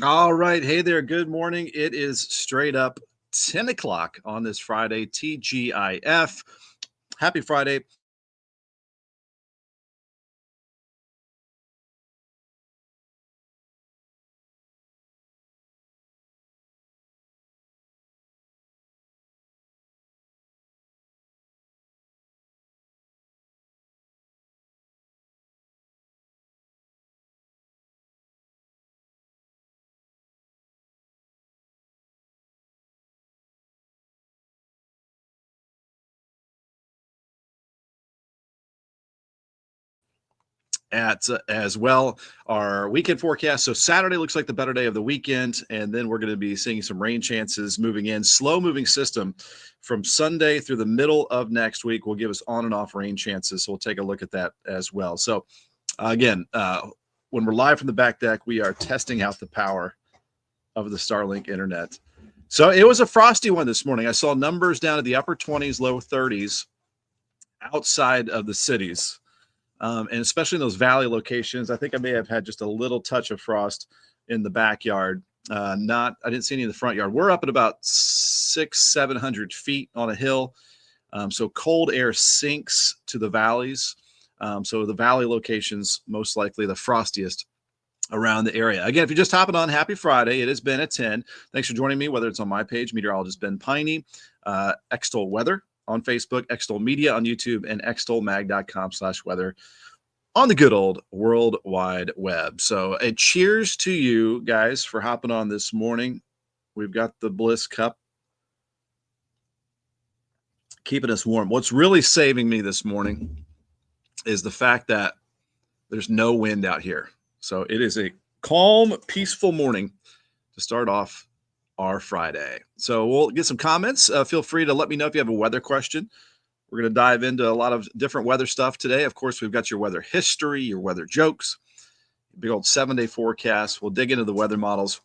All right. Hey there. Good morning. It is straight up 10 o'clock on this Friday, TGIF. Happy Friday. As well our weekend forecast. So Saturday looks like the better day of the weekend, and then we're going to be seeing some rain chances moving in. Slow moving system from Sunday through the middle of next week will give us on and off rain chances. So we'll take a look at that as well. So again, when we're live from the back deck, we are testing out the power of the Starlink internet. So it was a frosty one this morning. I saw numbers down at the upper 20s, low 30s outside of the cities. And especially in those valley locations, I think I may have had just a little touch of frost in the backyard. I didn't see any in the front yard. We're up at about 700 feet on a hill. So cold air sinks to the valleys. So the valley locations, most likely the frostiest around the area. Again, if you're just hopping on, happy Friday. It has been at 10. Thanks for joining me, whether it's on my page, Meteorologist Ben Peine, Extol Weather on Facebook, Extol Media on YouTube, and extolmag.com/weather on the good old World Wide Web. So a cheers to you guys for hopping on this morning. We've got the Bliss Cup keeping us warm. What's really saving me this morning is the fact that there's no wind out here. So it is a calm, peaceful morning to start off our Friday. So we'll get some comments. Feel free to let me know if you have a weather question. We're going to dive into a lot of different weather stuff today. Of course, we've got your weather history, your weather jokes, big old 7-day forecast. We'll dig into the weather models.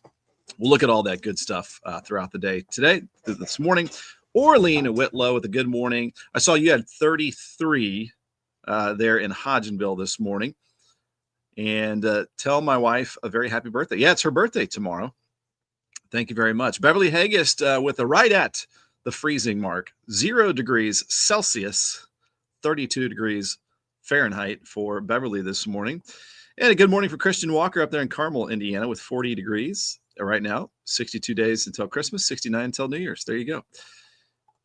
We'll look at all that good stuff throughout the day. Today, this morning, Orlean and Whitlow with a good morning. I saw you had 33 there in Hodgenville this morning. And tell my wife a very happy birthday. Yeah, it's her birthday tomorrow. Thank you very much. Beverly Hagist with a right at the freezing mark, 0 degrees Celsius, 32 degrees Fahrenheit for Beverly this morning. And a good morning for Christian Walker up there in Carmel, Indiana, with 40 degrees right now, 62 days until Christmas, 69 until New Year's. There you go.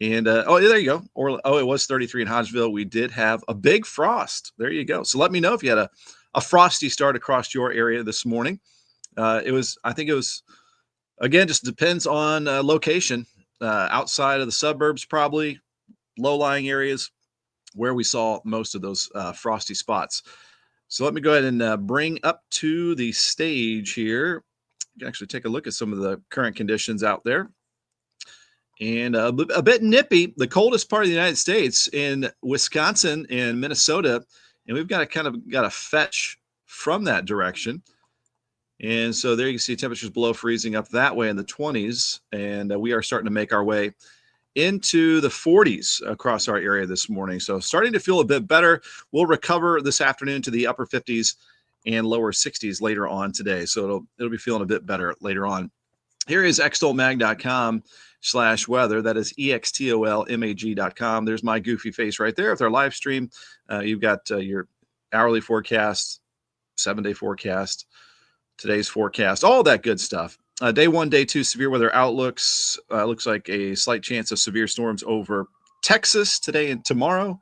And, there you go. It was 33 in Hodgeville. We did have a big frost. There you go. So let me know if you had a frosty start across your area this morning. I think it was, again, just depends on location. Outside of the suburbs, probably low-lying areas where we saw most of those frosty spots. So let me go ahead and bring up to the stage here. You can actually take a look at some of the current conditions out there. And a bit nippy, the coldest part of the United States in Wisconsin and Minnesota. And we've got a fetch from that direction. And so there you can see temperatures below freezing up that way in the 20s. And we are starting to make our way into the 40s across our area this morning. So starting to feel a bit better. We'll recover this afternoon to the upper 50s and lower 60s later on today. So it'll be feeling a bit better later on. Here is extolmag.com/weather. That is extolmag.com. There's my goofy face right there with our live stream. You've got your hourly forecast, 7-day forecast, today's forecast, all that good stuff. Day 1, day 2, severe weather outlooks. Looks like a slight chance of severe storms over Texas today and tomorrow.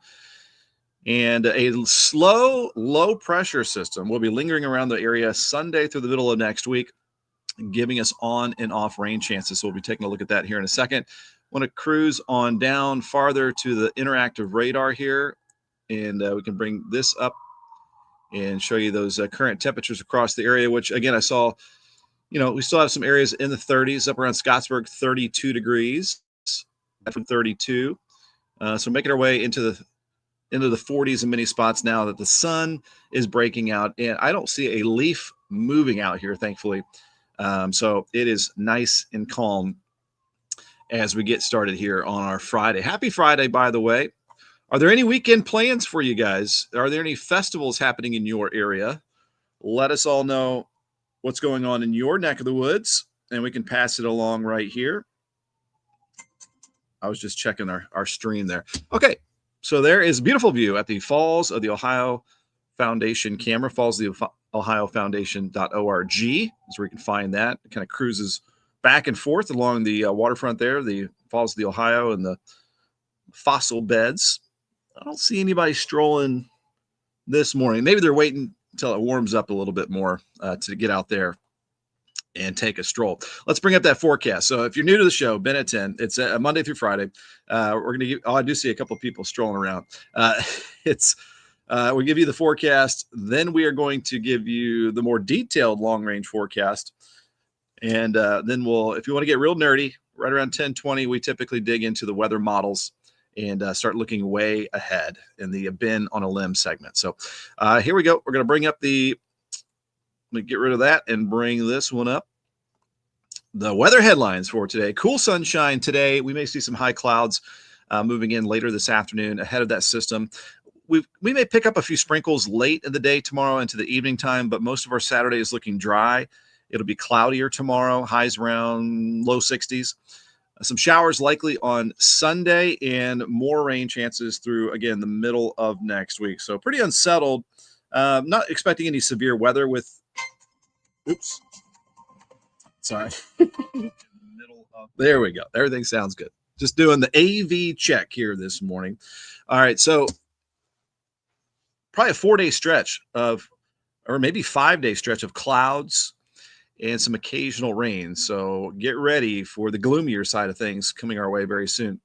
And a slow, low pressure system will be lingering around the area Sunday through the middle of next week, giving us on and off rain chances. So we'll be taking a look at that here in a second. Want to cruise on down farther to the interactive radar here. And we can bring this up and show you those current temperatures across the area, which, again, I saw, we still have some areas in the 30s, up around Scottsburg, 32 degrees from 32. So making our way into the 40s in many spots now that the sun is breaking out. And I don't see a leaf moving out here, thankfully. So it is nice and calm as we get started here on our Friday. Happy Friday, by the way. Are there any weekend plans for you guys? Are there any festivals happening in your area? Let us all know what's going on in your neck of the woods, and we can pass it along right here. I was just checking our stream there. Okay, so there is a beautiful view at the Falls of the Ohio Foundation camera, Falls of the Ohio Foundation.org is where you can find that. It kind of cruises back and forth along the waterfront there, the Falls of the Ohio and the fossil beds. I don't see anybody strolling this morning. Maybe they're waiting until it warms up a little bit more to get out there and take a stroll. Let's bring up that forecast. So if you're new to the show, Ben at 10, it's Monday through Friday. We're going to give, I do see a couple of people strolling around. We give you the forecast. Then we are going to give you the more detailed long-range forecast. And then if you want to get real nerdy, right around 10:20, we typically dig into the weather models and start looking way ahead in the Ben on a Limb segment. So here we go. We're going to bring up let me get rid of that and bring this one up. The weather headlines for today. Cool sunshine today. We may see some high clouds moving in later this afternoon ahead of that system. We may pick up a few sprinkles late in the day tomorrow into the evening time, but most of our Saturday is looking dry. It'll be cloudier tomorrow, highs around low 60s. Some showers likely on Sunday and more rain chances through, again, the middle of next week. So pretty unsettled. Not expecting any severe weather with oops. Sorry. There we go. Everything sounds good. Just doing the AV check here this morning. All right. So probably a 4-day stretch or maybe 5-day stretch of clouds and some occasional rain. So get ready for the gloomier side of things coming our way very soon.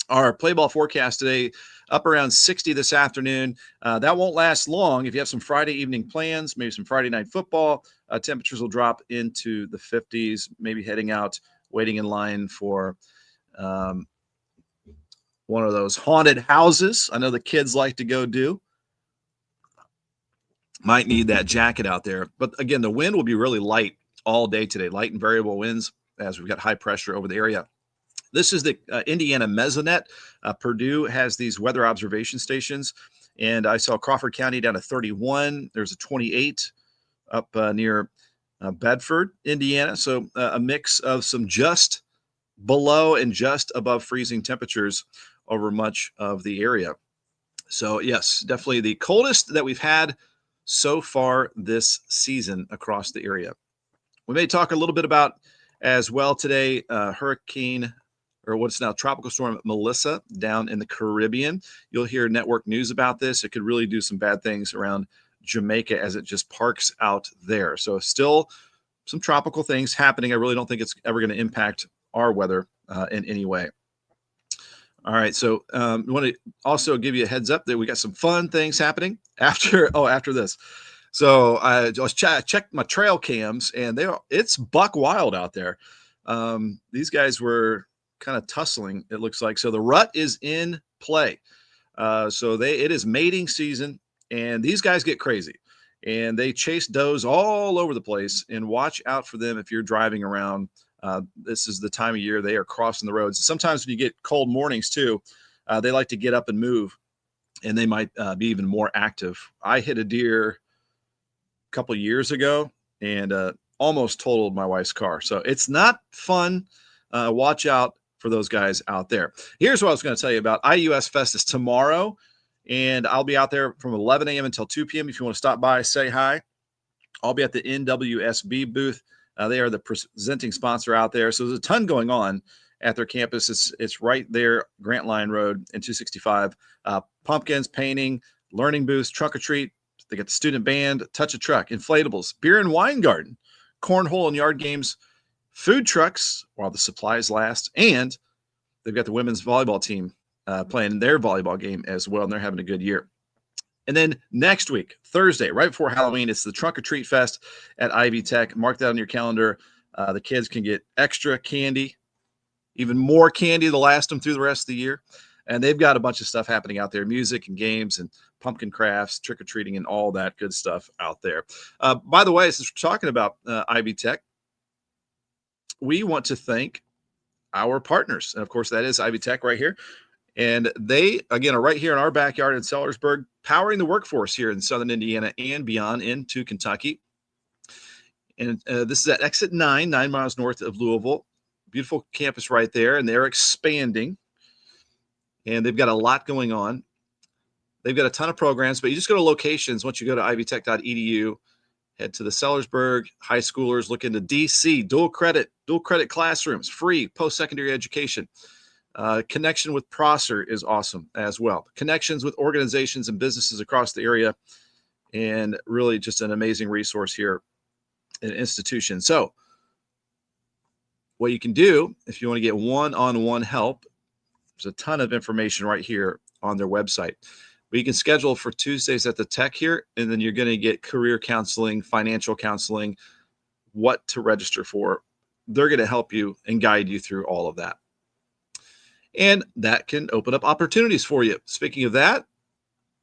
Our play ball forecast today, up around 60 this afternoon. That won't last long. If you have some Friday evening plans, maybe some Friday night football, temperatures will drop into the 50s, maybe heading out, waiting in line for one of those haunted houses I know the kids like to go do. Might need that jacket out there. But again, the wind will be really light all day today, light and variable winds as we've got high pressure over the area. This is the Indiana Mesonet. Purdue has these weather observation stations, and I saw Crawford County down to 31. There's a 28 up near Bedford, Indiana. So a mix of some just below and just above freezing temperatures over much of the area. So yes, definitely the coldest that we've had so far this season across the area. We may talk a little bit about as well today, hurricane or what's now Tropical Storm Melissa down in the Caribbean. You'll hear network news about this. It could really do some bad things around Jamaica as it just parks out there. So still some tropical things happening. I really don't think it's ever going to impact our weather in any way. All right, so I want to also give you a heads up that we got some fun things happening after this. So I just checked my trail cams, and it's buck wild out there. These guys were kind of tussling, it looks like. So the rut is in play. It is mating season, and these guys get crazy, and they chase does all over the place. And watch out for them if you're driving around. This is the time of year they are crossing the roads. Sometimes when you get cold mornings too, they like to get up and move, and they might be even more active. I hit a deer a couple years ago and almost totaled my wife's car. So it's not fun. Watch out for those guys out there. Here's what I was going to tell you about. IUS Fest is tomorrow, and I'll be out there from 11 a.m. until 2 p.m. If you want to stop by, say hi. I'll be at the NWSB booth. They are the presenting sponsor out there. So there's a ton going on at their campus. It's right there, Grant Line Road and 265. Pumpkins, painting, learning booths, trunk or treat. They got the student band, touch a truck, inflatables, beer and wine garden, cornhole and yard games, food trucks while the supplies last. And they've got the women's volleyball team playing their volleyball game as well. And they're having a good year. And then next week, Thursday, right before Halloween, it's the Trunk or Treat Fest at Ivy Tech. Mark that on your calendar. The kids can get extra candy, even more candy to last them through the rest of the year. And they've got a bunch of stuff happening out there, music and games and pumpkin crafts, trick-or-treating, and all that good stuff out there. By the way, since we're talking about Ivy Tech, we want to thank our partners. And, of course, that is Ivy Tech right here. And they, again, are right here in our backyard in Sellersburg, powering the workforce here in southern Indiana and beyond into Kentucky. And this is at exit 9, 9 miles north of Louisville. Beautiful campus right there, and they're expanding. And they've got a lot going on. They've got a ton of programs, but you just go to locations. Once you go to ivytech.edu, head to the Sellersburg high schoolers, look into DC, dual credit classrooms, free post-secondary education. Connection with Prosser is awesome as well. Connections with organizations and businesses across the area, and really just an amazing resource here at an institution. So what you can do if you want to get one-on-one help, there's a ton of information right here on their website. But you can schedule for Tuesdays at the Tech here, and then you're going to get career counseling, financial counseling, what to register for. They're going to help you and guide you through all of that. And that can open up opportunities for you. Speaking of that,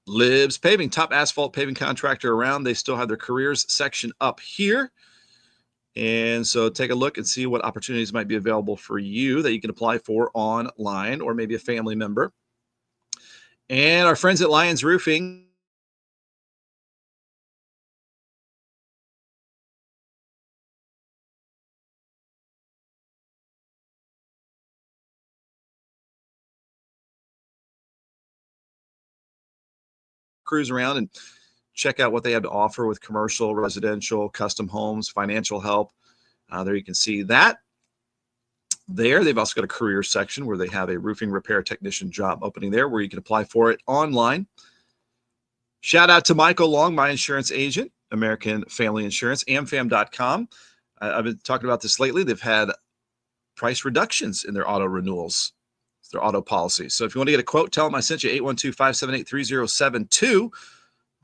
Libs Paving, top asphalt paving contractor around. They still have their careers section up here. And so take a look and see what opportunities might be available for you that you can apply for online, or maybe a family member. And our friends at Lions Roofing, cruise around and check out what they have to offer with commercial, residential, custom homes, financial help. There you can see that. There, they've also got a career section where they have a roofing repair technician job opening there where you can apply for it online. Shout out to Michael Long, my insurance agent, American Family Insurance, amfam.com. I've been talking about this lately. They've had price reductions in their auto renewals, their auto policies. So if you want to get a quote, tell them I sent you, 812-578-3072. Of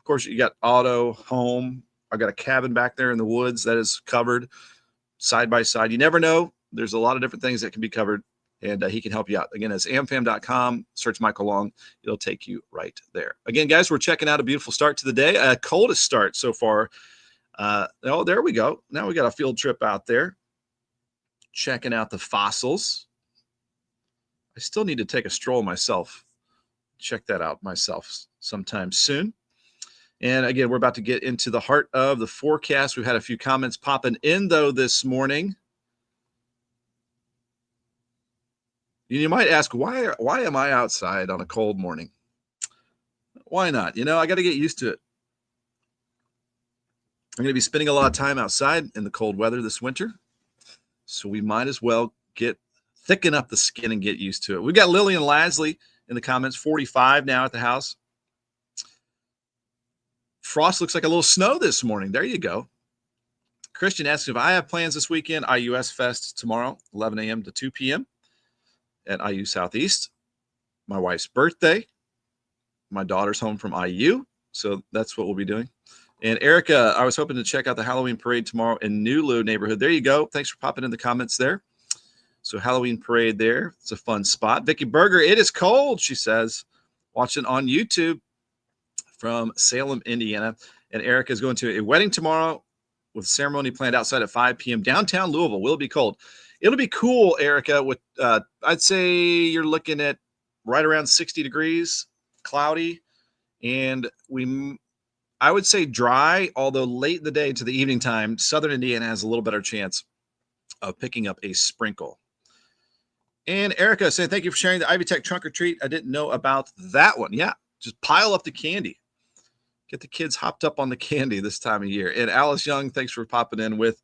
course, you got auto, home. I've got a cabin back there in the woods that is covered side by side. You never know. There's a lot of different things that can be covered, and he can help you out. Again, it's amfam.com. Search Michael Long. It'll take you right there. Again, guys, we're checking out a beautiful start to the day. Coldest start so far. Oh, there we go. Now we got a field trip out there. Checking out the fossils. I still need to take a stroll myself. Check that out myself sometime soon. And again, we're about to get into the heart of the forecast. We've had a few comments popping in, though, this morning. You might ask, why am I outside on a cold morning? Why not? I got to get used to it. I'm going to be spending a lot of time outside in the cold weather this winter, so we might as well thicken up the skin and get used to it. We've got Lillian Lasley in the comments, 45 now at the house. Frost looks like a little snow this morning. There you go. Christian asks if I have plans this weekend. IUS Fest tomorrow, 11 a.m. to 2 p.m. at IU Southeast. My wife's birthday. My daughter's home from IU, so that's what we'll be doing. And Erica, I was hoping to check out the Halloween parade tomorrow in Nulu neighborhood. There you go. Thanks for popping in the comments there. So Halloween parade there. It's a fun spot. Vicky Berger, it is cold, she says, watching on YouTube from Salem, Indiana. And Erica is going to a wedding tomorrow with a ceremony planned outside at 5 p.m. Downtown Louisville. Will be cold. It'll be cool, Erica, with I'd say you're looking at right around 60 degrees, cloudy, and I would say dry, although late in the day to the evening time, southern Indiana has a little better chance of picking up a sprinkle. And Erica saying, thank you for sharing the Ivy Tech trunk or treat. I didn't know about that one. Yeah, just pile up the candy. Get the kids hopped up on the candy this time of year. And Alice Young, thanks for popping in with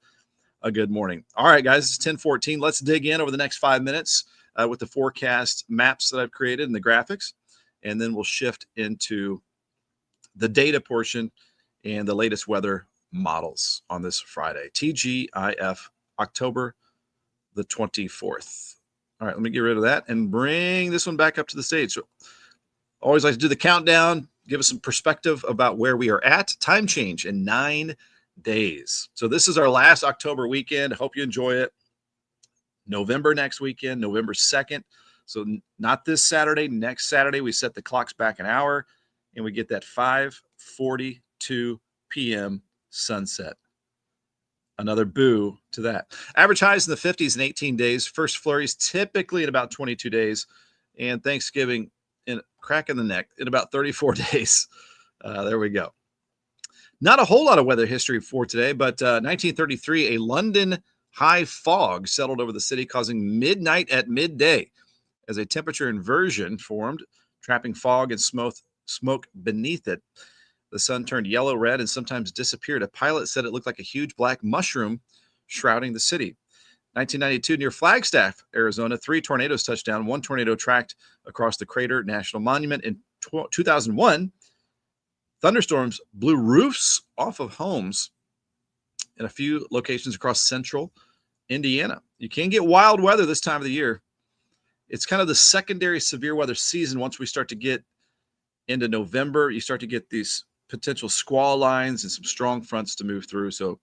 a good morning. All right, guys, it's 10:14. Let's dig in over the next 5 minutes with the forecast maps that I've created and the graphics. And then we'll shift into the data portion and the latest weather models on this Friday. TGIF, October the 24th. All right, let me get rid of that and bring this one back up to the stage. So always like to do the countdown, give us some perspective about where we are at. Time change in 9 days. So this is our last October weekend. I hope you enjoy it. November next weekend, November 2nd. So not this Saturday, next Saturday, we set the clocks back an hour and we get that 5:42 p.m. sunset. Another boo to that. Average highs in the 50s in 18 days. First flurries typically in about 22 days. And Thanksgiving in crack in the neck in about 34 days. There we go. Not a whole lot of weather history for today, but 1933, a London high fog settled over the city, causing midnight at midday as a temperature inversion formed, trapping fog and smoke beneath it. The sun turned yellow, red, and sometimes disappeared. A pilot said it looked like a huge black mushroom shrouding the city. 1992, near Flagstaff, Arizona, 3 tornadoes touched down. 1 tornado tracked across the Crater National Monument. In 2001, thunderstorms blew roofs off of homes in a few locations across central Indiana. You can get wild weather this time of the year. It's kind of the secondary severe weather season. Once we start to get into November, you start to get these potential squall lines and some strong fronts to move through. So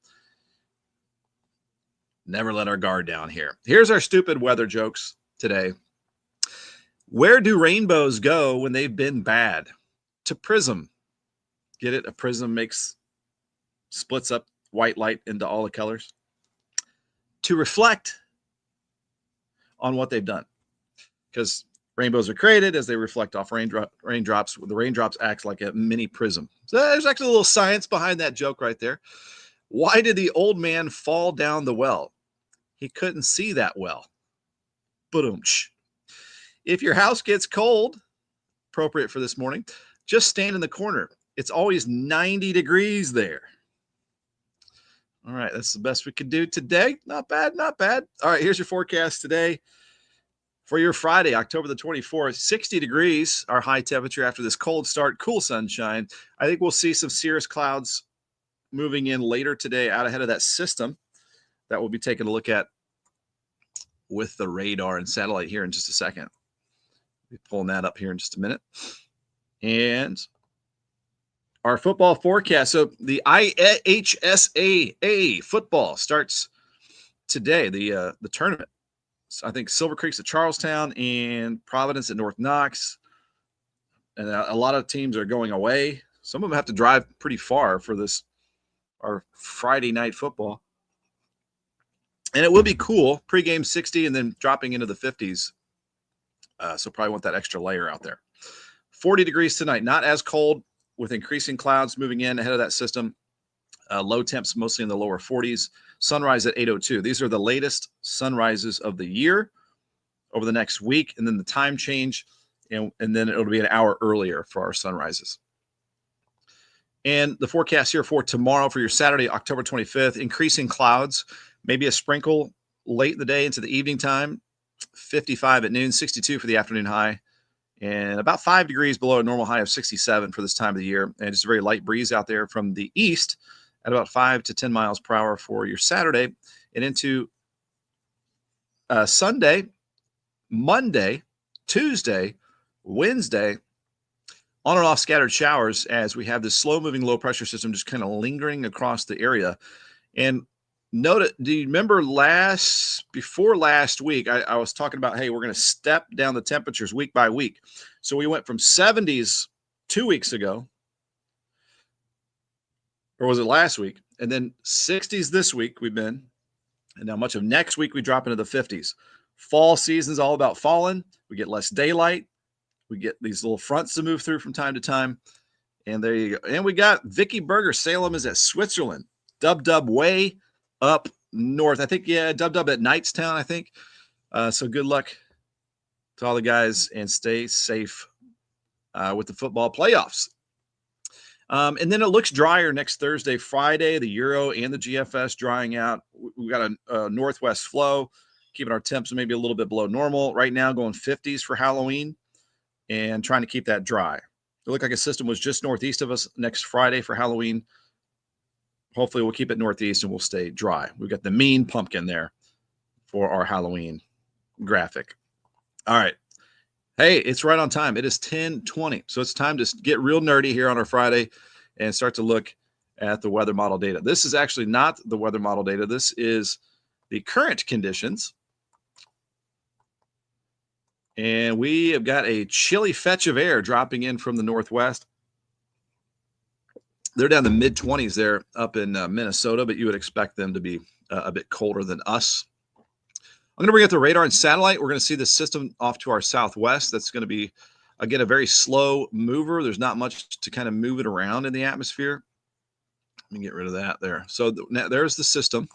never let our guard down here. Here's our stupid weather jokes today. Where do rainbows go when they've been bad? To prism. Get it? A prism splits up white light into all the colors. To reflect on what they've done. Because rainbows are created as they reflect off raindrops. The raindrops act like a mini prism. So there's actually a little science behind that joke right there. Why did the old man fall down the well? He couldn't see that well. Ba-dum-tsh. If your house gets cold, appropriate for this morning, just stand in the corner. It's always 90 degrees there. All right, that's the best we could do today. Not bad, not bad. All right, here's your forecast today. For your Friday, October the 24th, 60 degrees, our high temperature after this cold start, cool sunshine. I think we'll see some cirrus clouds moving in later today out ahead of that system that we'll be taking a look at with the radar and satellite here in just a second. We'll be pulling that up here in just a minute. And our football forecast. So the IHSAA football starts today, the tournament. I think Silver Creek's at Charlestown and Providence at North Knox. And a lot of teams are going away. Some of them have to drive pretty far for our Friday night football. And it will be cool. Pre-game 60 and then dropping into the 50s. So probably want that extra layer out there. 40 degrees tonight. Not as cold with increasing clouds moving in ahead of that system. Low temps mostly in the lower 40s. Sunrise at 8:02. These are the latest sunrises of the year over the next week, and then the time change, and then it'll be an hour earlier for our sunrises. And the forecast here for tomorrow for your Saturday, October 25th, increasing clouds, maybe a sprinkle late in the day into the evening time, 55 at noon, 62 for the afternoon high, and about 5 degrees below a normal high of 67 for this time of the year. And just a very light breeze out there from the east at about 5 to 10 miles per hour for your Saturday, and into Sunday, Monday, Tuesday, Wednesday, on and off scattered showers as we have this slow-moving low-pressure system just kind of lingering across the area. And note it. Do you remember before last week, I was talking about, hey, we're going to step down the temperatures week by week. So we went from 70s 2 weeks ago, or was it last week? And then 60s this week and now much of next week we drop into the 50s. Fall season's all about falling. We get less daylight. We get these little fronts to move through from time to time. And there you go. And we got Vicky Berger. Salem is at Switzerland. Dub way up north. I think, Dub at Knightstown, I think. So good luck to all the guys and stay safe with the football playoffs. And then it looks drier next Thursday, Friday, the Euro and the GFS drying out. We've got a northwest flow, keeping our temps maybe a little bit below normal. Right now going 50s for Halloween and trying to keep that dry. It looked like a system was just northeast of us next Friday for Halloween. Hopefully we'll keep it northeast and we'll stay dry. We've got the mean pumpkin there for our Halloween graphic. All right. Hey, it's right on time. It is 10:20. So it's time to get real nerdy here on our Friday and start to look at the weather model data. This is actually not the weather model data. This is the current conditions. And we have got a chilly fetch of air dropping in from the northwest. They're down the mid-20s there up in Minnesota, but you would expect them to be a bit colder than us. I'm going to bring up the radar and satellite. We're going to see the system off to our southwest. That's going to be, again, a very slow mover. There's not much to kind of move it around in the atmosphere. Let me get rid of that there. So now there's the system.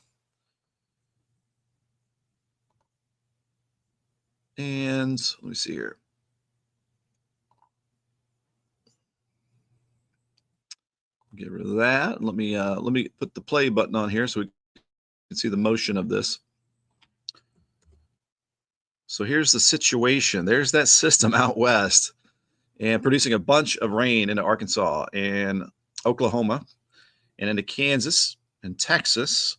And let me see here. Get rid of that. Let me put the play button on here so we can see the motion of this. So here's the situation. There's that system out west and producing a bunch of rain into Arkansas and Oklahoma and into Kansas and Texas.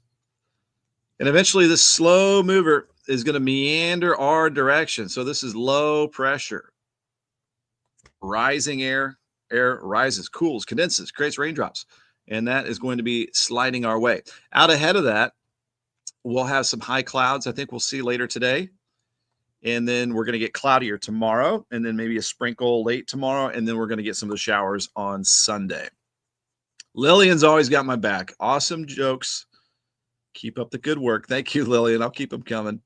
And eventually this slow mover is going to meander our direction. So this is low pressure. Rising air rises, cools, condenses, creates raindrops. And that is going to be sliding our way. Out ahead of that, we'll have some high clouds. I think we'll see later today. And then we're going to get cloudier tomorrow, and then maybe a sprinkle late tomorrow, and then we're going to get some of the showers on Sunday. Lillian's always got my back. Awesome jokes. Keep up the good work. Thank you, Lillian. I'll keep them coming.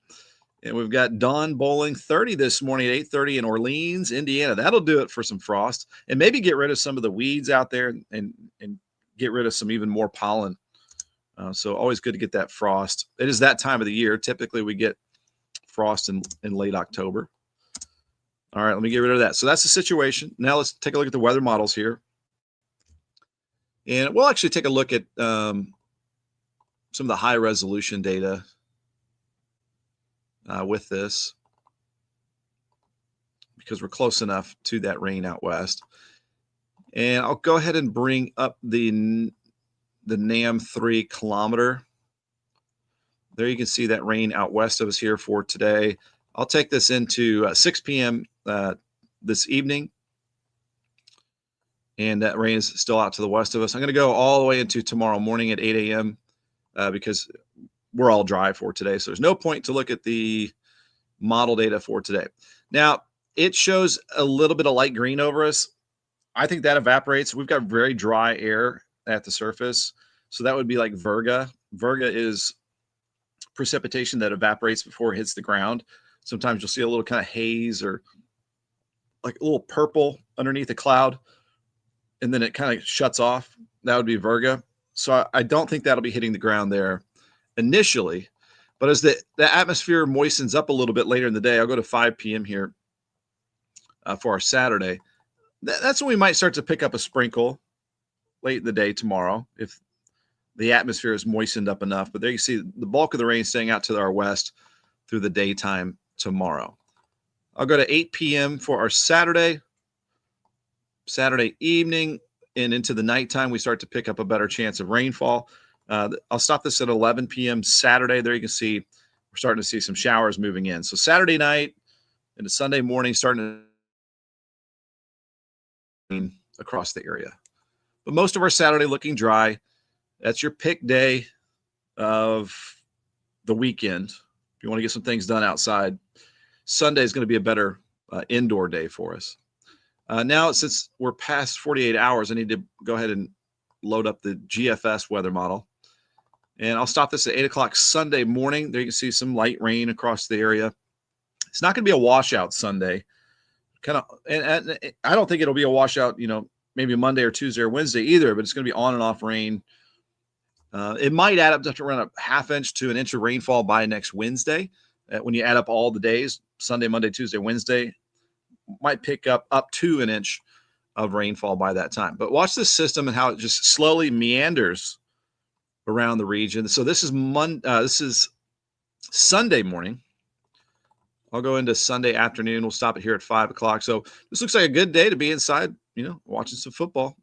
And we've got Dawn Bowling 30 this morning at 8:30 in Orleans, Indiana. That'll do it for some frost, and maybe get rid of some of the weeds out there and get rid of some even more pollen. So always good to get that frost. It is that time of the year. Typically we get frost in late October. All right, let me get rid of that. So that's the situation. Now let's take a look at the weather models here. And we'll actually take a look at some of the high resolution data with this, because we're close enough to that rain out west. And I'll go ahead and bring up the NAM 3 kilometer. There you can see that rain out west of us here for today. I'll take this into 6 p.m. This evening. And that rain is still out to the west of us. I'm going to go all the way into tomorrow morning at 8 a.m. Because we're all dry for today. So there's no point to look at the model data for today. Now, it shows a little bit of light green over us. I think that evaporates. We've got very dry air at the surface. So that would be like virga. Virga is precipitation that evaporates before it hits the ground. Sometimes you'll see a little kind of haze or like a little purple underneath a cloud, and then it kind of shuts off. That would be virga. So I don't think that'll be hitting the ground there initially, but as the atmosphere moistens up a little bit later in the day, I'll go to 5 p.m. here for our Saturday. That's when we might start to pick up a sprinkle late in the day tomorrow if the atmosphere is moistened up enough. But there you see the bulk of the rain staying out to our west through the daytime tomorrow. I'll go to 8 p.m. for our Saturday evening, and into the nighttime, we start to pick up a better chance of rainfall. I'll stop this at 11 p.m. Saturday. There you can see we're starting to see some showers moving in. So Saturday night into Sunday morning, starting to across the area. But most of our Saturday looking dry. That's your pick day of the weekend. If you want to get some things done outside, Sunday is going to be a better indoor day for us. Now, since we're past 48 hours, I need to go ahead and load up the GFS weather model. And I'll stop this at 8 o'clock Sunday morning. There you can see some light rain across the area. It's not going to be a washout Sunday. And I don't think it'll be a washout, maybe Monday or Tuesday or Wednesday either, but it's going to be on and off rain. It might add up to around a half inch to an inch of rainfall by next Wednesday. When you add up all the days, Sunday, Monday, Tuesday, Wednesday, might pick up to an inch of rainfall by that time. But watch this system and how it just slowly meanders around the region. So this is Sunday morning. I'll go into Sunday afternoon. We'll stop it here at 5 o'clock. So this looks like a good day to be inside, watching some football,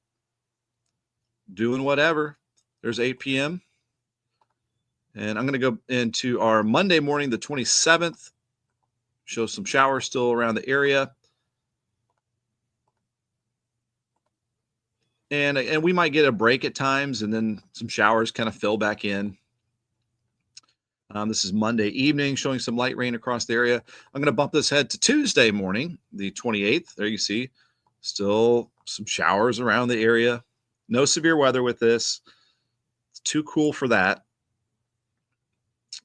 doing whatever. There's 8 p.m. And I'm going to go into our Monday morning, the 27th. Show some showers still around the area. And we might get a break at times, and then some showers kind of fill back in. This is Monday evening, showing some light rain across the area. I'm going to bump this head to Tuesday morning, the 28th. There you see still some showers around the area. No severe weather with this. It's too cool for that.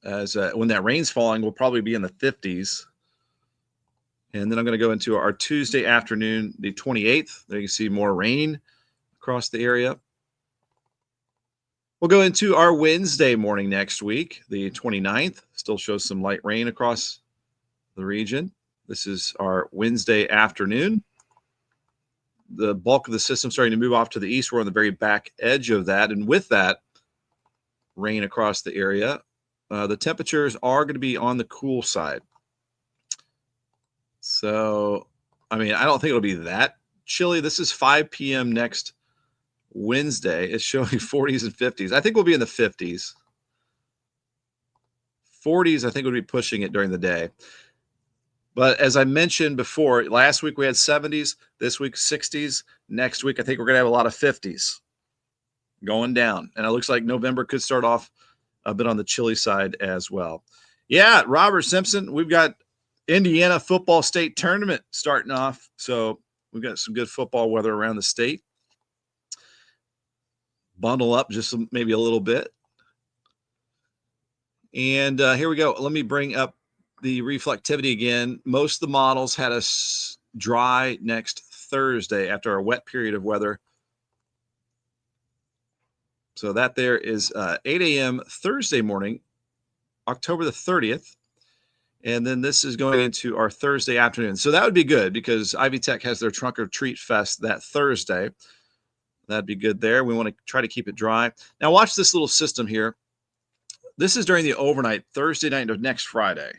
As when that rain's falling, we'll probably be in the 50s. And then I'm going to go into our Tuesday afternoon, the 28th. There you see more rain across the area. We'll go into our Wednesday morning next week, the 29th. Still shows some light rain across the region. This is our Wednesday afternoon. The bulk of the system starting to move off to the east. We're on the very back edge of that. And with that rain across the area, the temperatures are going to be on the cool side. So, I mean, I don't think it'll be that chilly. This is 5 p.m. next Wednesday. It's showing 40s and 50s. I think we'll be in the 50s. 40s, I think, would be pushing it during the day. But as I mentioned before, last week we had 70s, this week 60s. Next week, I think we're going to have a lot of 50s going down. And it looks like November could start off a bit on the chilly side as well. Yeah, Robert Simpson, we've got Indiana football state tournament starting off. So we've got some good football weather around the state. Bundle up just maybe a little bit. And here we go. Let me bring up the reflectivity again. Most of the models had us dry next Thursday after a wet period of weather. So that there is 8 a.m. Thursday morning, October the 30th. And then this is going into our Thursday afternoon. So that would be good because Ivy Tech has their Trunk or Treat Fest that Thursday. That'd be good there. We want to try to keep it dry. Now watch this little system here. This is during the overnight, Thursday night of next Friday.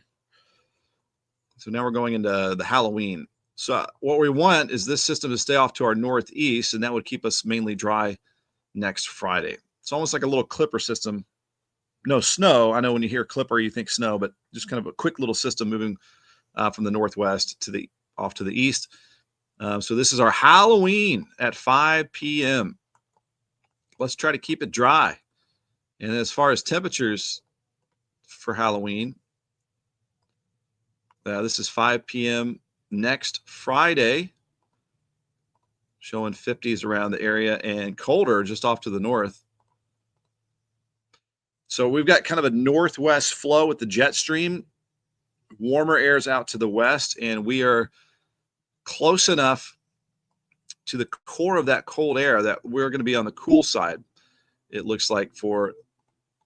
So now we're going into the Halloween. So what we want is this system to stay off to our northeast, and that would keep us mainly dry next Friday. It's almost like a little clipper system. No snow. I know when you hear clipper, you think snow, but just kind of a quick little system moving from the northwest to the off to the east. So this is our Halloween at 5 p.m. Let's try to keep it dry. And as far as temperatures for Halloween, this is 5 p.m. next Friday, showing 50s around the area and colder just off to the north. So we've got kind of a northwest flow with the jet stream, warmer airs out to the west, and we are close enough to the core of that cold air that we're going to be on the cool side, it looks like, for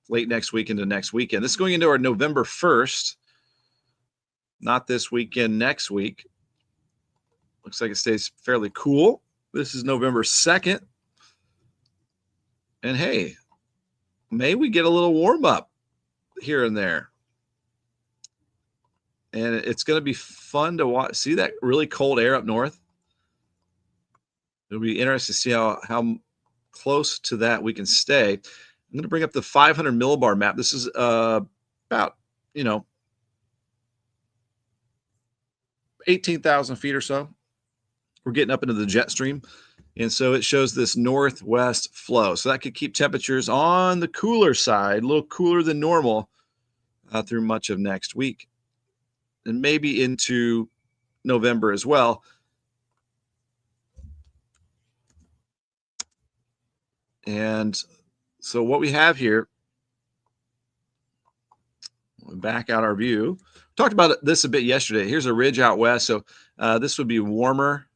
late next week into next weekend. This is going into our November 1st, not this weekend, next week. Looks like it stays fairly cool. This is November 2nd. And hey, may we get a little warm up here and there. And it's going to be fun to watch. See that really cold air up north? It'll be interesting to see how close to that we can stay. I'm going to bring up the 500 millibar map. This is about, 18,000 feet or so. We're getting up into the jet stream. And so it shows this northwest flow. So that could keep temperatures on the cooler side, a little cooler than normal through much of next week. And maybe into November as well. And so what we have here, we'll back out our view. Talked about this a bit yesterday. Here's a ridge out west. So this would be warmer.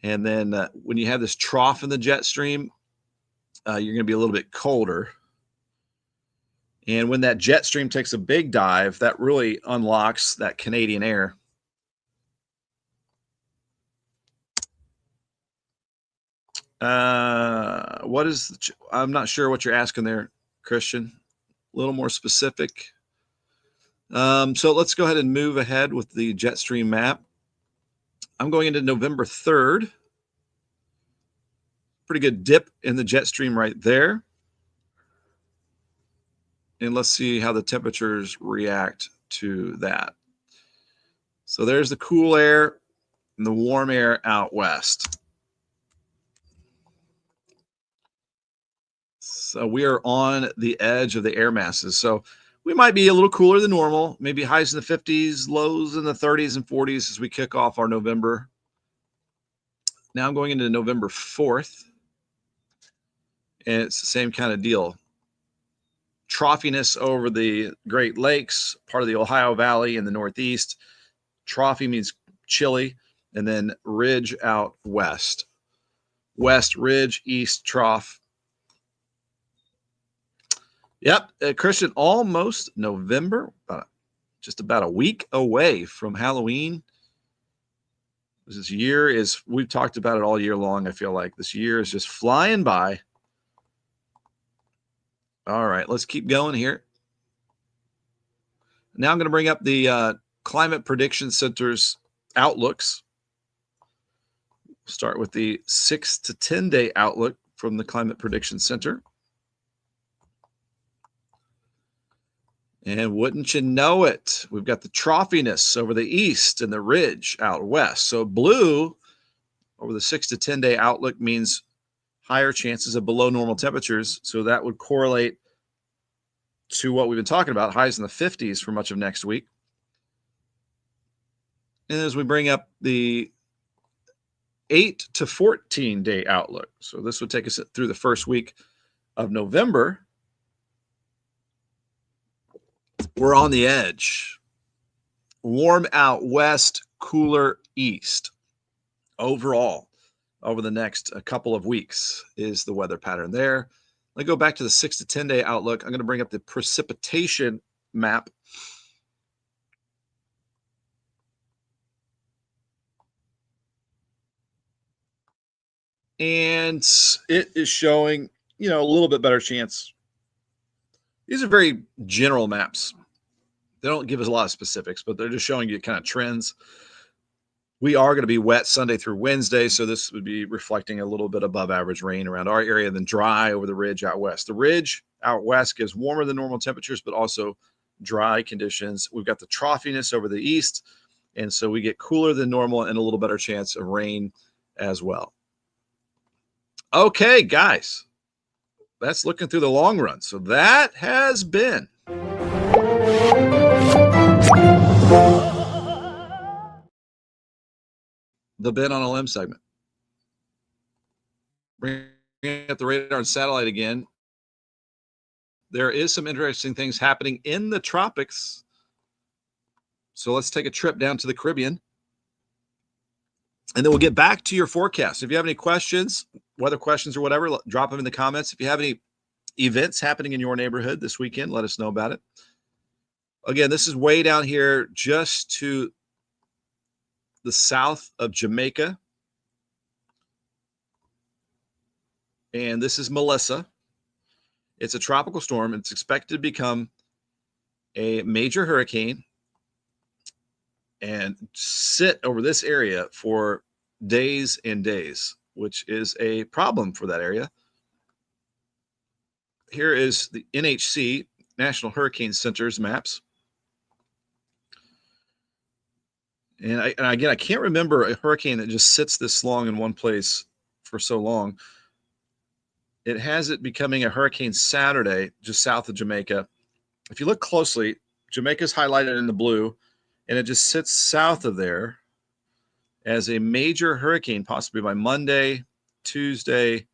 And then when you have this trough in the jet stream, you're going to be a little bit colder. And when that jet stream takes a big dive, that really unlocks that Canadian air. I'm not sure what you're asking there, Christian. A little more specific. So let's go ahead and move ahead with the jet stream map. I'm going into November 3rd. Pretty good dip in the jet stream right there. And let's see how the temperatures react to that. So there's the cool air and the warm air out west. So we are on the edge of the air masses. So we might be a little cooler than normal, maybe highs in the 50s, lows in the 30s and 40s as we kick off our November. Now I'm going into November 4th. And it's the same kind of deal. Troughiness over the Great Lakes, part of the Ohio Valley in the Northeast. Trophy means chilly. And then ridge out west. West ridge, east trough. Yep, Christian, almost November, just about a week away from Halloween. This year is, we've talked about it all year long. I feel like this year is just flying by. All right, let's keep going here. Now I'm going to bring up the Climate Prediction Center's outlooks. Start with the 6 to 10 day outlook from the Climate Prediction Center. And wouldn't you know it, we've got the trophiness over the east and the ridge out west. So blue over the 6 to 10 day outlook means higher chances of below normal temperatures. So that would correlate to what we've been talking about, highs in the 50s for much of next week. And as we bring up the 8 to 14 day outlook, so this would take us through the first week of November. We're on the edge. Warm out west, cooler east. Overall, over the next couple of weeks is the weather pattern there. Let me go back to the 6 to 10 day outlook. I'm going to bring up the precipitation map. And it is showing, a little bit better chance. These are very general maps. They don't give us a lot of specifics, but they're just showing you kind of trends. We are going to be wet Sunday through Wednesday, so this would be reflecting a little bit above average rain around our area, then dry over the ridge out west. The ridge out west gives warmer than normal temperatures, but also dry conditions. We've got the trophiness over the east, and so we get cooler than normal and a little better chance of rain as well. Okay, guys, that's looking through the long run. So that has been the Ben on a Limb segment. Bringing up the radar and satellite again. There is some interesting things happening in the tropics. So let's take a trip down to the Caribbean. And then we'll get back to your forecast. If you have any questions, weather questions or whatever, drop them in the comments. If you have any events happening in your neighborhood this weekend, let us know about it. Again, this is way down here just to the south of Jamaica. And this is Melissa. It's a tropical storm. It's expected to become a major hurricane and sit over this area for days and days, which is a problem for that area. Here is the NHC, National Hurricane Center's maps. And again, I can't remember a hurricane that just sits this long in one place for so long. It has it becoming a hurricane Saturday, just south of Jamaica. If you look closely, Jamaica's highlighted in the blue, and it just sits south of there as a major hurricane, possibly by Monday, Tuesday,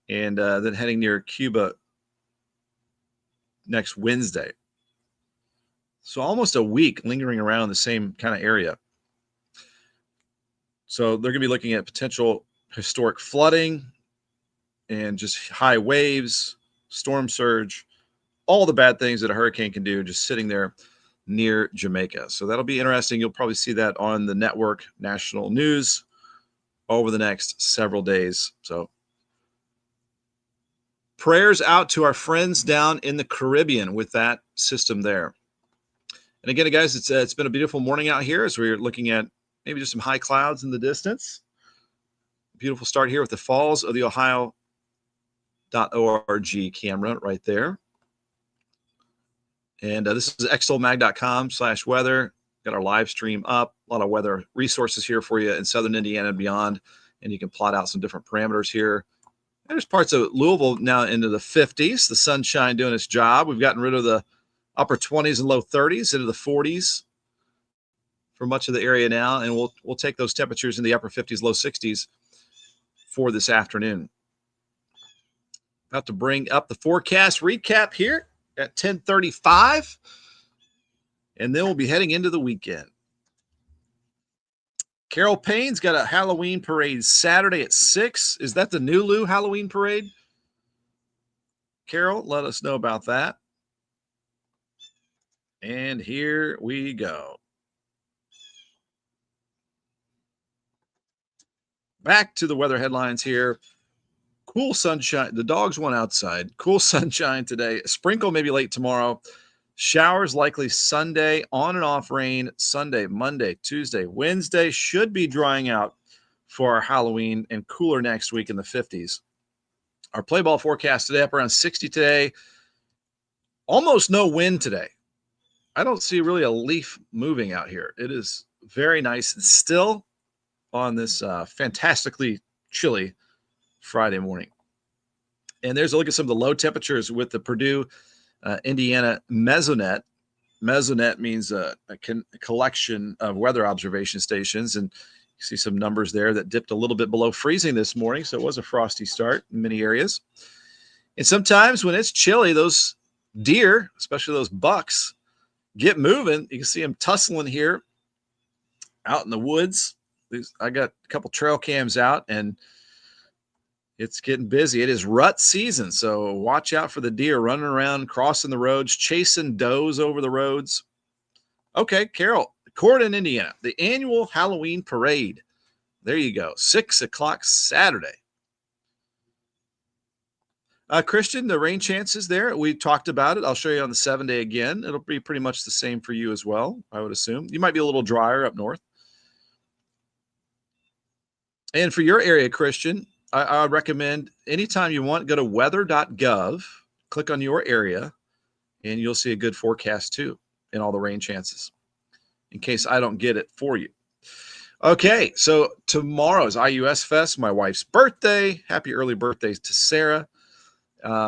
and then heading near Cuba next Wednesday. So almost a week lingering around the same kind of area. So they're going to be looking at potential historic flooding and just high waves, storm surge, all the bad things that a hurricane can do just sitting there near Jamaica. So that'll be interesting. You'll probably see that on the network national news over the next several days. So prayers out to our friends down in the Caribbean with that system there. And again, guys, it's been a beautiful morning out here as we're looking at maybe just some high clouds in the distance. Beautiful start here with the Falls of the Ohio.org camera right there. And this is extolmag.com/weather. Got our live stream up. A lot of weather resources here for you in southern Indiana and beyond. And you can plot out some different parameters here. And there's parts of Louisville now into the 50s. The sunshine doing its job. We've gotten rid of the upper 20s and low 30s into the 40s for much of the area now. And we'll take those temperatures in the upper 50s, low 60s for this afternoon. About to bring up the forecast recap here at 10:35, and then we'll be heading into the weekend. Carol Payne's got a Halloween parade Saturday at 6. Is that the Nulu Halloween parade? Carol, let us know about that. And here we go. Back to the weather headlines here. Cool sunshine. The dogs went outside. Cool sunshine today. Sprinkle maybe late tomorrow. Showers likely Sunday. On and off rain Sunday, Monday, Tuesday, Wednesday. Should be drying out for our Halloween, and cooler next week in the 50s. Our play ball forecast today up around 60 today. Almost no wind today. I don't see really a leaf moving out here. It is very nice and still on this fantastically chilly Friday morning. And there's a look at some of the low temperatures with the Purdue, Indiana mesonet. Mesonet means a collection of weather observation stations. And you see some numbers there that dipped a little bit below freezing this morning. So it was a frosty start in many areas. And sometimes when it's chilly, those deer, especially those bucks, get moving. You can see them tussling here out in the woods. I got a couple trail cams out, and it's getting busy. It is rut season, so watch out for the deer running around, crossing the roads, chasing does over the roads. Okay, Carol, Corydon, Indiana, the annual Halloween parade. There you go, 6 o'clock Saturday. Christian, the rain chances there, we talked about it. I'll show you on the 7-day again. It'll be pretty much the same for you as well, I would assume. You might be a little drier up north. And for your area, Christian, I recommend anytime you want, go to weather.gov, click on your area, and you'll see a good forecast too and all the rain chances in case I don't get it for you. Okay, so tomorrow's IUS Fest, my wife's birthday. Happy early birthday to Sarah.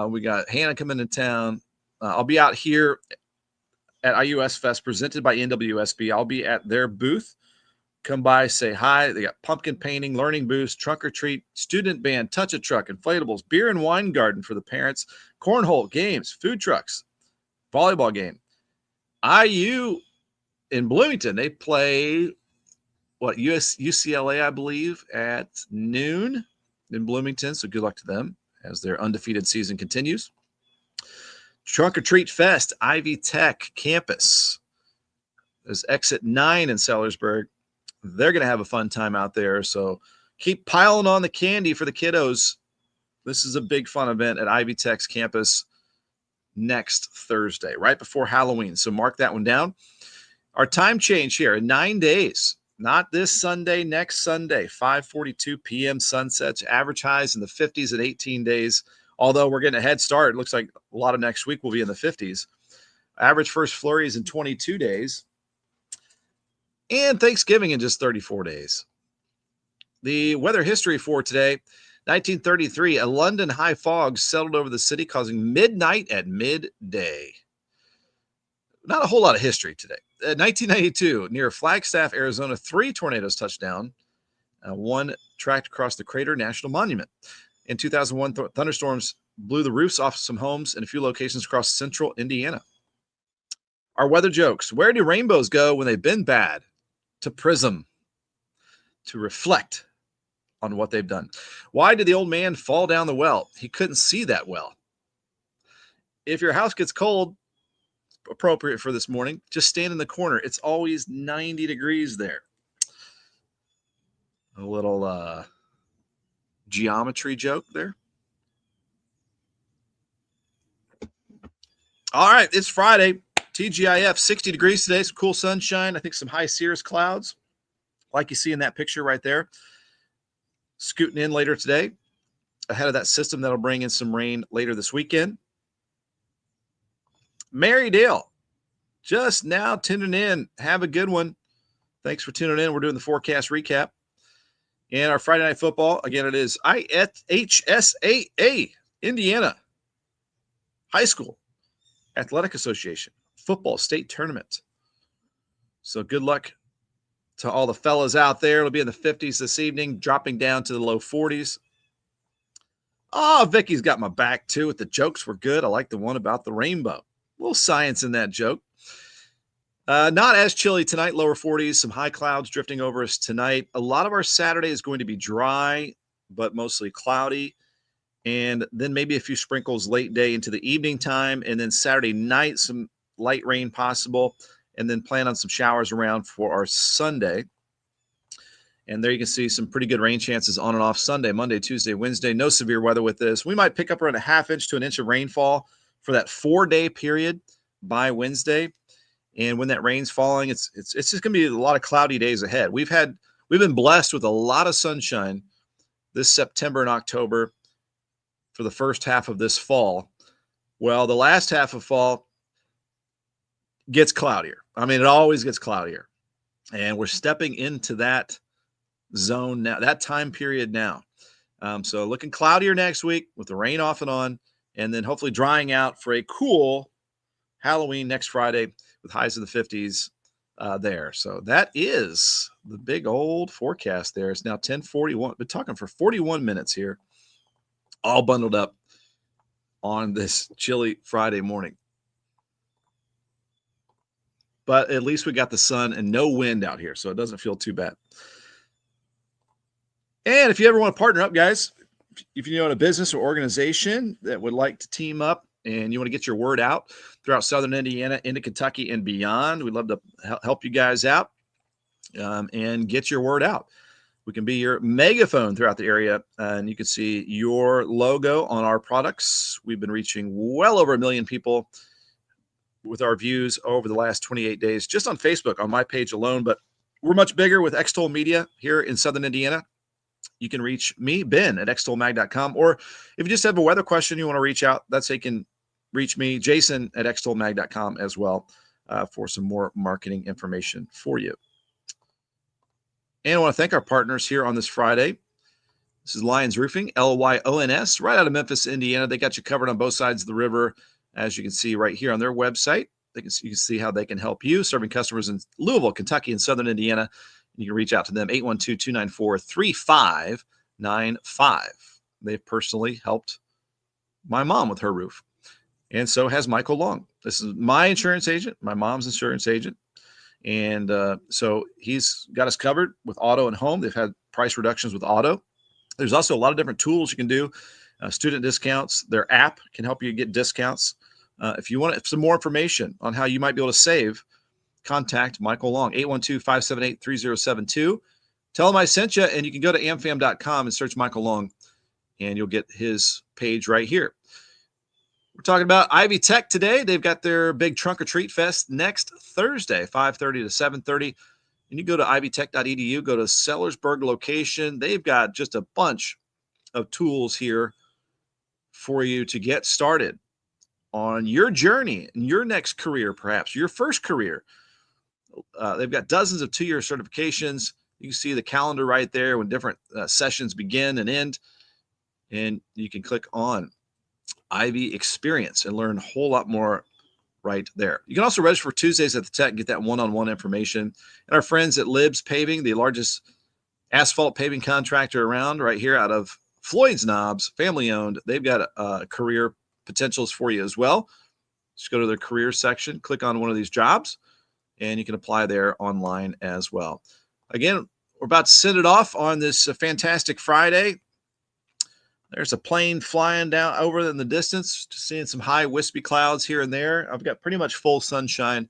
We got Hannah coming to town. I'll be out here at IUS Fest presented by NWSB. I'll be at their booth. Come by, say hi. They got pumpkin painting, learning booths, trunk or treat, student band, touch a truck, inflatables, beer and wine garden for the parents, cornhole, games, food trucks, volleyball game. IU in Bloomington, they play UCLA, I believe, at noon in Bloomington. So good luck to them as their undefeated season continues. Trunk or Treat Fest, Ivy Tech campus. There's exit 9 in Sellersburg. They're going to have a fun time out there. So keep piling on the candy for the kiddos. This is a big fun event at Ivy Tech's campus next Thursday, right before Halloween. So mark that one down. Our time change here in 9 days. Not this Sunday, next Sunday, 5:42 p.m. sunsets, average highs in the 50s at 18 days. Although we're getting a head start, it looks like a lot of next week will be in the 50s. Average first flurries in 22 days. And Thanksgiving in just 34 days. The weather history for today, 1933, a London high fog settled over the city, causing midnight at midday. Not a whole lot of history today. 1992, near Flagstaff, Arizona, 3 tornadoes touched down. One tracked across the Crater National Monument. In 2001, thunderstorms blew the roofs off some homes in a few locations across central Indiana. Our weather jokes. Where do rainbows go when they've been bad? To prism, to reflect on what they've done. Why did the old man fall down the well? He couldn't see that well. If your house gets cold, appropriate for this morning, just stand in the corner. It's always 90 degrees there. A little geometry joke there. All right, it's Friday. TGIF, 60 degrees today, some cool sunshine. I think some high cirrus clouds, like you see in that picture right there. Scooting in later today, ahead of that system that'll bring in some rain later this weekend. Mary Dale, just now tuning in. Have a good one. Thanks for tuning in. We're doing the forecast recap. And our Friday Night Football, again, it is IHSAA, Indiana High School Athletic Association Football State Tournament. So good luck to all the fellas out there. It'll be in the 50s this evening, dropping down to the low 40s. Oh, Vicky's got my back, too. The jokes were good. I like the one about the rainbow. A little science in that joke. Not as chilly tonight, lower 40s, some high clouds drifting over us tonight. A lot of our Saturday is going to be dry, but mostly cloudy. and then maybe a few sprinkles late day into the evening time, and then Saturday night, some light rain possible, and then plan on some showers around for our Sunday. And there you can see some pretty good rain chances on and off Sunday, Monday, Tuesday, Wednesday. No severe weather with this. We might pick up around a half inch to an inch of rainfall for that 4-day period by Wednesday. And when that rain's falling, it's just going to be a lot of cloudy days ahead. We've been blessed with a lot of sunshine this September and October for the first half of this fall. Well, the last half of fall gets cloudier. I mean, it always gets cloudier. And we're stepping into that zone now, that time period now. So looking cloudier next week with the rain off and on, and then hopefully drying out for a cool Halloween next Friday with highs in the 50s there. So that is the big old forecast there. It's now 10:41. Been talking for 41 minutes here, all bundled up on this chilly Friday morning. But at least we got the sun and no wind out here, so it doesn't feel too bad. And if you ever want to partner up, guys, if you own a business or organization that would like to team up and you want to get your word out throughout Southern Indiana, into Kentucky, and beyond, we'd love to help you guys out and get your word out. We can be your megaphone throughout the area, and you can see your logo on our products. We've been reaching well over 1 million people with our views over the last 28 days, just on Facebook, on my page alone. But we're much bigger with Extol Media here in Southern Indiana. You can reach me, Ben, at extolmag.com. Or if you just have a weather question you want to reach out, that's how you can reach me, Jason, at extolmag.com as well for some more marketing information for you. And I want to thank our partners here on this Friday. This is Lyons Roofing, Lyons, right out of Memphis, Indiana. They got you covered on both sides of the river, as you can see right here on their website. You can see how they can help you, serving customers in Louisville, Kentucky, and Southern Indiana. You can reach out to them, 812-294-3595. They've personally helped my mom with her roof. And so has Michael Long. This is my insurance agent, my mom's insurance agent. And so he's got us covered with auto and home. They've had price reductions with auto. There's also a lot of different tools you can do. Student discounts. Their app can help you get discounts. If you want some more information on how you might be able to save, contact Michael Long, 812-578-3072. Tell him I sent you, and you can go to amfam.com and search Michael Long, and you'll get his page right here. We're talking about Ivy Tech today. They've got their big Trunk or Treat Fest next Thursday, 5:30 to 7:30. And you go to ivytech.edu, go to Sellersburg location. They've got just a bunch of tools here for you to get started on your journey in your next career, perhaps your first career. They've got dozens of 2-year certifications. You can see the calendar right there when different sessions begin and end. And you can click on Ivy Experience and learn a whole lot more right there. You can also register for Tuesdays at the Tech and get that one-on-one information. And our friends at Libs Paving, the largest asphalt paving contractor around, right here out of Floyd's Knobs, family-owned. They've got career potentials for you as well. Just go to their career section, click on one of these jobs, and you can apply there online as well. Again, we're about to send it off on this fantastic Friday. There's a plane flying down over in the distance, just seeing some high wispy clouds here and there. I've got pretty much full sunshine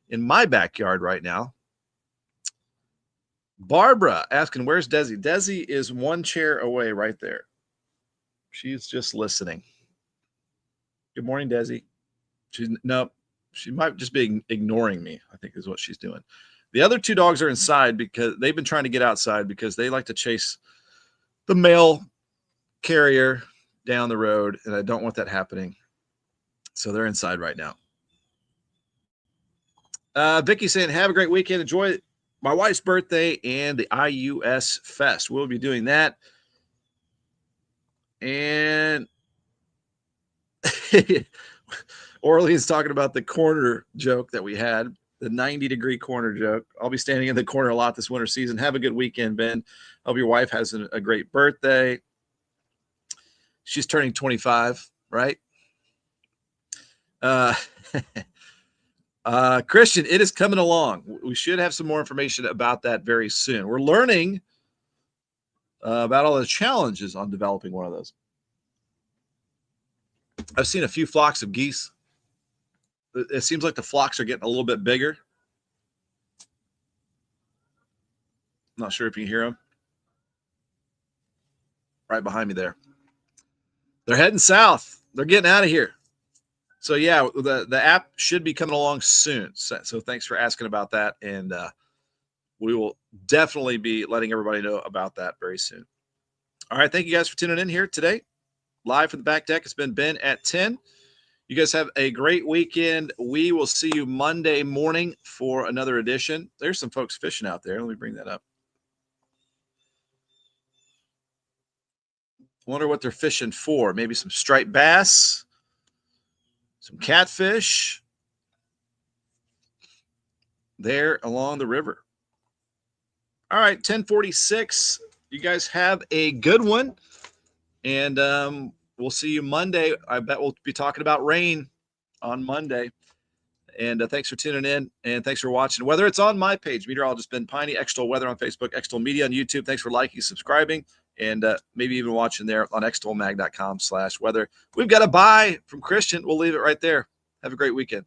in my backyard right now. Barbara asking, where's Desi? Desi is one chair away right there. She's just listening. Good morning, Desi. She might just be ignoring me, I think is what she's doing. The other 2 dogs are inside because they've been trying to get outside because they like to chase the mail carrier down the road, and I don't want that happening. So they're inside right now. Vicky saying, have a great weekend. Enjoy my wife's birthday and the IUS Fest. We'll be doing that. And Orleans talking about the corner joke that we had, the 90-degree corner joke. I'll be standing in the corner a lot this winter season. Have a good weekend, Ben. Hope your wife has a great birthday. She's turning 25, right? Christian, it is coming along. We should have some more information about that very soon. We're learning about all the challenges on developing one of those. I've seen a few flocks of geese. It seems like the flocks are getting a little bit bigger. Not sure if you hear them. Right behind me there. They're heading south. They're getting out of here. So yeah, the app should be coming along soon. So thanks for asking about that, and we will definitely be letting everybody know about that very soon. All right, thank you guys for tuning in here today. Live from the back deck, it's been Ben at 10. You guys have a great weekend. We will see you Monday morning for another edition. There's some folks fishing out there. Let me bring that up. Wonder what they're fishing for. Maybe some striped bass, some catfish there along the river. All right, 10:46. You guys have a good one. And we'll see you Monday. I bet we'll be talking about rain on Monday. And thanks for tuning in, and thanks for watching. Whether it's on my page, Meteorologist Ben Peine, Extol Weather on Facebook, Extol Media on YouTube. Thanks for liking, subscribing, and maybe even watching there on extolmag.com/weather. We've got a bye from Christian. We'll leave it right there. Have a great weekend.